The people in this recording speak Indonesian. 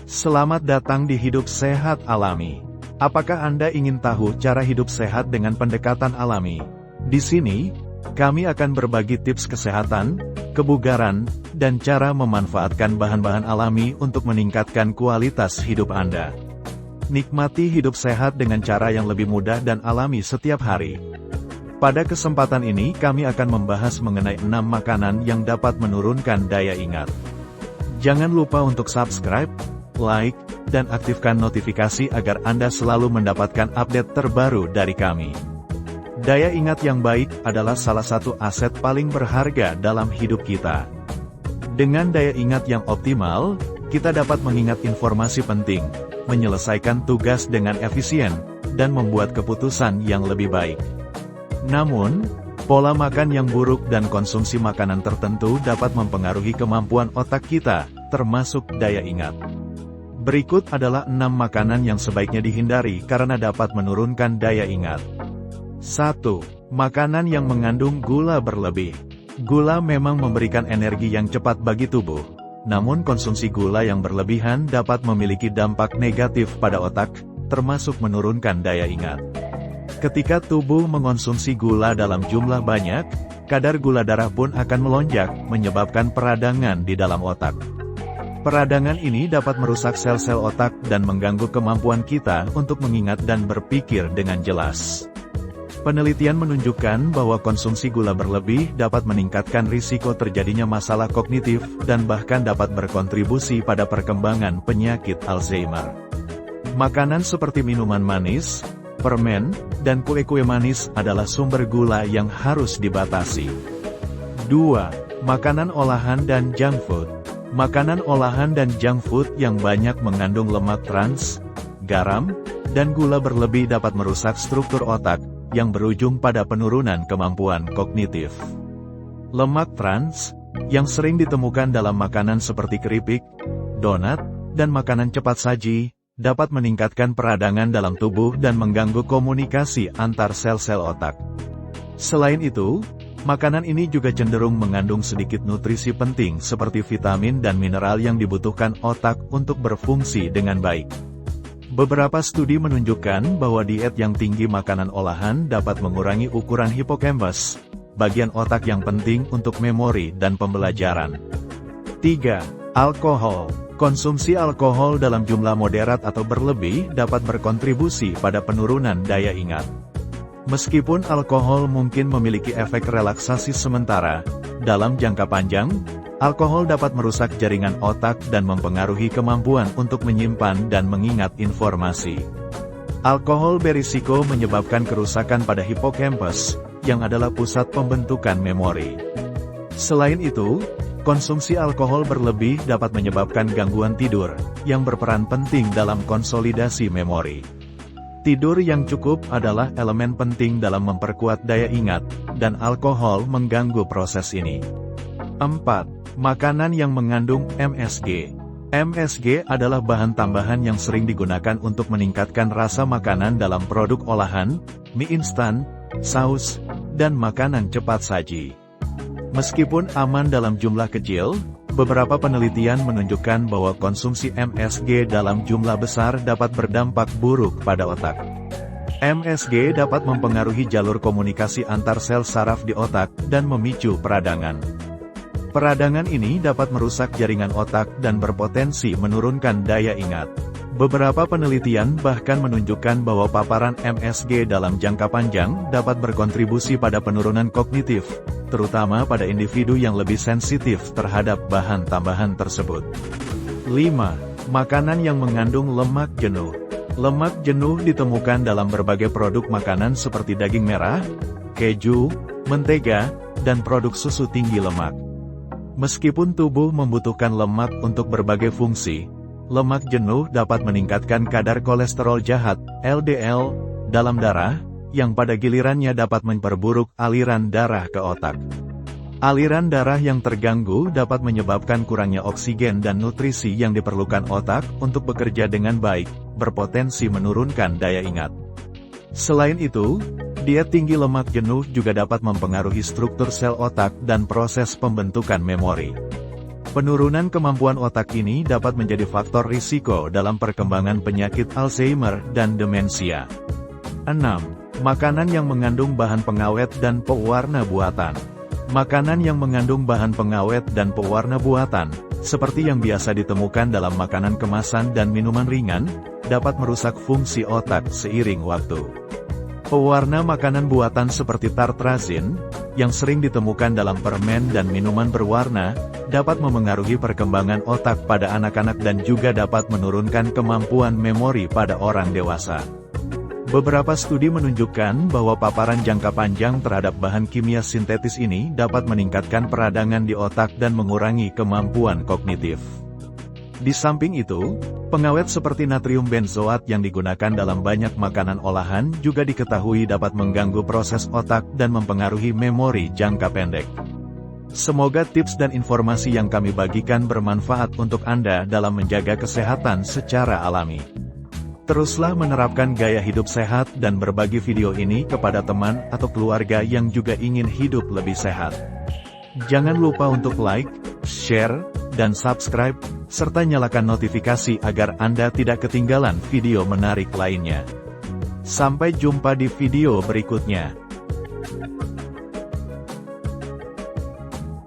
Selamat datang di Hidup Sehat Alami. Apakah Anda ingin tahu cara hidup sehat dengan pendekatan alami? Di sini, kami akan berbagi tips kesehatan, kebugaran, dan cara memanfaatkan bahan-bahan alami untuk meningkatkan kualitas hidup Anda. Nikmati hidup sehat dengan cara yang lebih mudah dan alami setiap hari. Pada kesempatan ini kami akan membahas mengenai 6 makanan yang dapat menurunkan daya ingat. Jangan lupa untuk subscribe, like, dan aktifkan notifikasi agar Anda selalu mendapatkan update terbaru dari kami. Daya ingat yang baik adalah salah satu aset paling berharga dalam hidup kita. Dengan daya ingat yang optimal, kita dapat mengingat informasi penting, menyelesaikan tugas dengan efisien, dan membuat keputusan yang lebih baik. Namun, pola makan yang buruk dan konsumsi makanan tertentu dapat mempengaruhi kemampuan otak kita, termasuk daya ingat. Berikut adalah 6 makanan yang sebaiknya dihindari karena dapat menurunkan daya ingat. 1. Makanan yang mengandung gula berlebih. Gula memang memberikan energi yang cepat bagi tubuh. Namun konsumsi gula yang berlebihan dapat memiliki dampak negatif pada otak, termasuk menurunkan daya ingat. Ketika tubuh mengonsumsi gula dalam jumlah banyak, kadar gula darah pun akan melonjak, menyebabkan peradangan di dalam otak. Peradangan ini dapat merusak sel-sel otak dan mengganggu kemampuan kita untuk mengingat dan berpikir dengan jelas. Penelitian menunjukkan bahwa konsumsi gula berlebih dapat meningkatkan risiko terjadinya masalah kognitif dan bahkan dapat berkontribusi pada perkembangan penyakit Alzheimer. Makanan seperti minuman manis, permen, dan kue-kue manis adalah sumber gula yang harus dibatasi. 2. Makanan olahan dan junk food. Makanan olahan dan junk food yang banyak mengandung lemak trans, garam, dan gula berlebih dapat merusak struktur otak, yang berujung pada penurunan kemampuan kognitif. Lemak trans, yang sering ditemukan dalam makanan seperti keripik, donat, dan makanan cepat saji, dapat meningkatkan peradangan dalam tubuh dan mengganggu komunikasi antar sel-sel otak. Selain itu, makanan ini juga cenderung mengandung sedikit nutrisi penting seperti vitamin dan mineral yang dibutuhkan otak untuk berfungsi dengan baik. Beberapa studi menunjukkan bahwa diet yang tinggi makanan olahan dapat mengurangi ukuran hipokampus, bagian otak yang penting untuk memori dan pembelajaran. 3. Alkohol. Konsumsi alkohol dalam jumlah moderat atau berlebih dapat berkontribusi pada penurunan daya ingat. Meskipun alkohol mungkin memiliki efek relaksasi sementara, dalam jangka panjang, alkohol dapat merusak jaringan otak dan mempengaruhi kemampuan untuk menyimpan dan mengingat informasi. Alkohol berisiko menyebabkan kerusakan pada hipokampus, yang adalah pusat pembentukan memori. Selain itu, konsumsi alkohol berlebih dapat menyebabkan gangguan tidur, yang berperan penting dalam konsolidasi memori. Tidur yang cukup adalah elemen penting dalam memperkuat daya ingat, dan alkohol mengganggu proses ini. 4. Makanan yang mengandung MSG. MSG adalah bahan tambahan yang sering digunakan untuk meningkatkan rasa makanan dalam produk olahan, mie instan, saus, dan makanan cepat saji. Meskipun aman dalam jumlah kecil, beberapa penelitian menunjukkan bahwa konsumsi MSG dalam jumlah besar dapat berdampak buruk pada otak. MSG dapat mempengaruhi jalur komunikasi antar sel saraf di otak dan memicu peradangan. Peradangan ini dapat merusak jaringan otak dan berpotensi menurunkan daya ingat. Beberapa penelitian bahkan menunjukkan bahwa paparan MSG dalam jangka panjang dapat berkontribusi pada penurunan kognitif, terutama pada individu yang lebih sensitif terhadap bahan tambahan tersebut. 5. Makanan yang mengandung lemak jenuh. Lemak jenuh ditemukan dalam berbagai produk makanan seperti daging merah, keju, mentega, dan produk susu tinggi lemak. Meskipun tubuh membutuhkan lemak untuk berbagai fungsi, lemak jenuh dapat meningkatkan kadar kolesterol jahat, LDL, dalam darah, yang pada gilirannya dapat memperburuk aliran darah ke otak. Aliran darah yang terganggu dapat menyebabkan kurangnya oksigen dan nutrisi yang diperlukan otak untuk bekerja dengan baik, berpotensi menurunkan daya ingat. Selain itu, diet tinggi lemak jenuh juga dapat mempengaruhi struktur sel otak dan proses pembentukan memori. Penurunan kemampuan otak ini dapat menjadi faktor risiko dalam perkembangan penyakit Alzheimer dan demensia. 6. Makanan yang mengandung bahan pengawet dan pewarna buatan. Makanan yang mengandung bahan pengawet dan pewarna buatan, seperti yang biasa ditemukan dalam makanan kemasan dan minuman ringan, dapat merusak fungsi otak seiring waktu. Pewarna makanan buatan seperti tartrazin, yang sering ditemukan dalam permen dan minuman berwarna, dapat memengaruhi perkembangan otak pada anak-anak dan juga dapat menurunkan kemampuan memori pada orang dewasa. Beberapa studi menunjukkan bahwa paparan jangka panjang terhadap bahan kimia sintetis ini dapat meningkatkan peradangan di otak dan mengurangi kemampuan kognitif. Di samping itu, pengawet seperti natrium benzoat yang digunakan dalam banyak makanan olahan juga diketahui dapat mengganggu proses otak dan mempengaruhi memori jangka pendek. Semoga tips dan informasi yang kami bagikan bermanfaat untuk Anda dalam menjaga kesehatan secara alami. Teruslah menerapkan gaya hidup sehat dan berbagi video ini kepada teman atau keluarga yang juga ingin hidup lebih sehat. Jangan lupa untuk like, share, dan subscribe, serta nyalakan notifikasi agar Anda tidak ketinggalan video menarik lainnya. Sampai jumpa di video berikutnya.